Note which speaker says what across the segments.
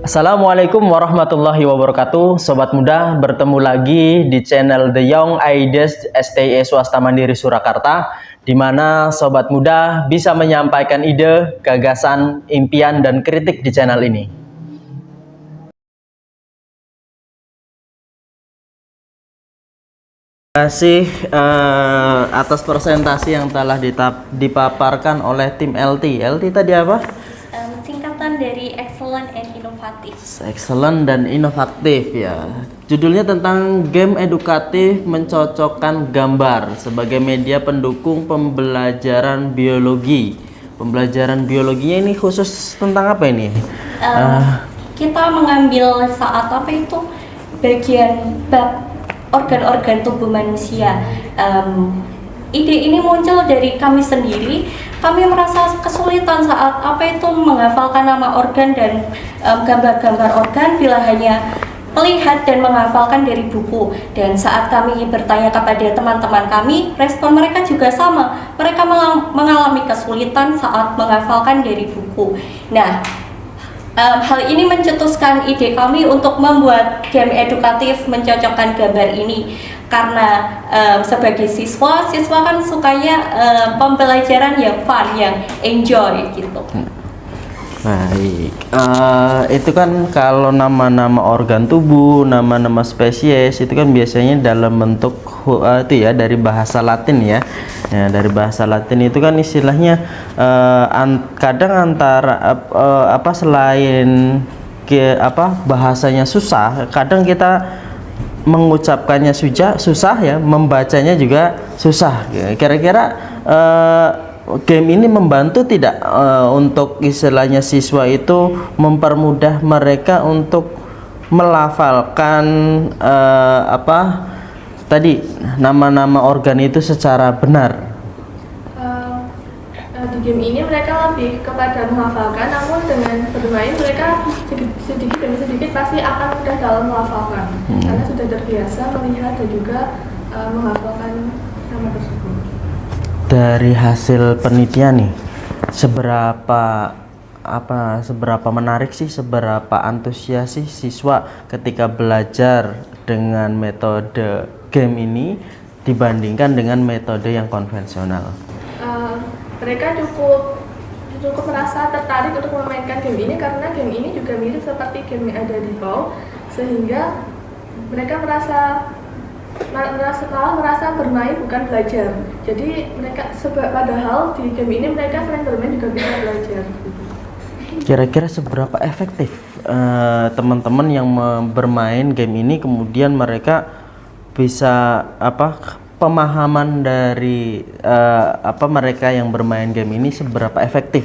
Speaker 1: Assalamualaikum warahmatullahi wabarakatuh. Sobat muda, bertemu lagi di channel The Young Ideas STI Swasta Mandiri Surakarta, di mana sobat muda bisa menyampaikan ide, gagasan, impian, dan kritik di channel ini. Terima kasih atas presentasi yang telah dipaparkan oleh tim LT. LT tadi apa?
Speaker 2: Singkatan dari Excellent and Inovatif.
Speaker 1: Excellent dan inovatif ya. Judulnya tentang game edukatif mencocokkan gambar sebagai media pendukung pembelajaran biologi. Pembelajaran biologinya ini khusus tentang apa ini?
Speaker 2: Kita mengambil saat apa itu bagian bab organ-organ tubuh manusia. Ide ini muncul dari kami sendiri. Kami merasa kesulitan saat apa itu menghafalkan nama organ dan gambar-gambar organ bila hanya melihat dan menghafalkan dari buku. Dan saat kami bertanya kepada teman-teman kami, respon mereka juga sama. Mereka mengalami kesulitan saat menghafalkan dari buku. Nah, hal ini mencetuskan ide kami untuk membuat game edukatif mencocokkan gambar ini. Karena sebagai siswa kan sukanya pembelajaran yang fun, yang enjoy gitu.
Speaker 1: Baik, itu kan kalau nama-nama organ tubuh, nama-nama spesies itu kan biasanya dalam bentuk itu ya, dari bahasa Latin ya. Ya, dari bahasa Latin itu kan istilahnya kadang antara selain bahasanya susah, kadang kita mengucapkannya susah ya, membacanya juga susah. Kira-kira game ini membantu tidak untuk istilahnya siswa itu mempermudah mereka untuk melafalkan tadi nama-nama organ itu secara benar?
Speaker 3: Di game ini mereka lebih kepada menghafalkan, namun dengan bermain mereka sedikit demi sedikit pasti akan mudah dalam melafalkan karena sudah terbiasa melihat dan juga menghafalkan nama tersebut.
Speaker 1: Dari hasil penelitian nih, seberapa menarik sih, seberapa antusias sih siswa ketika belajar dengan metode game ini dibandingkan dengan metode yang konvensional?
Speaker 3: Mereka cukup merasa tertarik untuk memainkan game ini karena game ini juga mirip seperti game yang ada di PAU, sehingga mereka malah merasa bermain bukan belajar. Jadi mereka padahal di game ini mereka selain bermain juga bisa belajar.
Speaker 1: Kira-kira seberapa efektif teman-teman yang bermain game ini kemudian mereka bisa pemahaman dari mereka yang bermain game ini seberapa efektif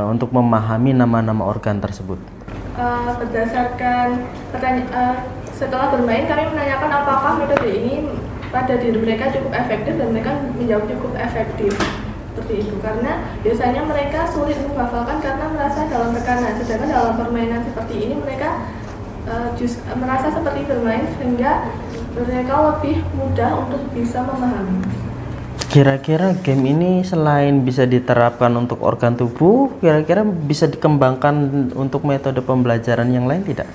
Speaker 1: untuk memahami nama-nama organ tersebut?
Speaker 3: Berdasarkan setelah bermain kami menanyakan apakah metode ini pada diri mereka cukup efektif, dan mereka menjawab cukup efektif seperti itu, karena biasanya mereka sulit menghafalkan karena merasa dalam tekanan, sedangkan dalam permainan seperti ini mereka merasa seperti bermain sehingga mereka lebih mudah untuk bisa memahami.
Speaker 1: Kira-kira game ini selain bisa diterapkan untuk organ tubuh, kira-kira bisa dikembangkan untuk metode pembelajaran yang lain tidak?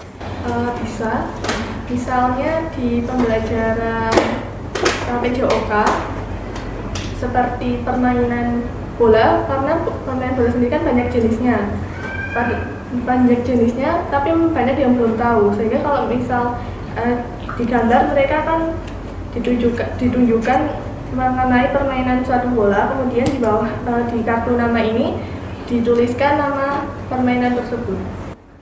Speaker 3: Bisa. Misalnya di pembelajaran PJOK seperti permainan bola, karena permainan bola sendiri kan banyak jenisnya. Tapi banyak yang belum tahu, sehingga kalau misal di gambar mereka kan ditunjukkan mengenai permainan suatu bola, kemudian di bawah di kartu nama ini dituliskan nama permainan tersebut.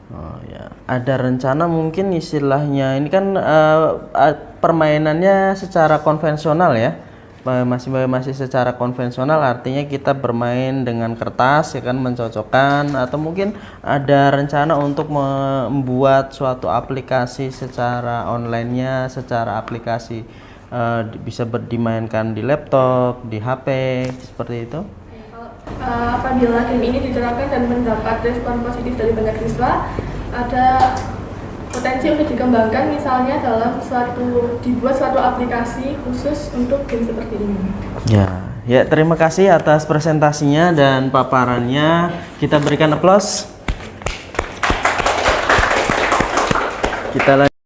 Speaker 1: Oh ya, ada rencana mungkin istilahnya ini kan permainannya secara konvensional ya, masih secara konvensional, artinya kita bermain dengan kertas ya kan, mencocokkan, atau mungkin ada rencana untuk membuat suatu aplikasi secara online-nya, secara aplikasi bisa dimainkan di laptop, di HP, seperti itu.
Speaker 3: Apabila game ini diterapkan dan mendapat respon positif dari banyak siswa, ada potensi untuk dikembangkan, misalnya dibuat suatu aplikasi khusus untuk game seperti ini.
Speaker 1: Ya, terima kasih atas presentasinya dan paparannya. Kita berikan aplaus. Kita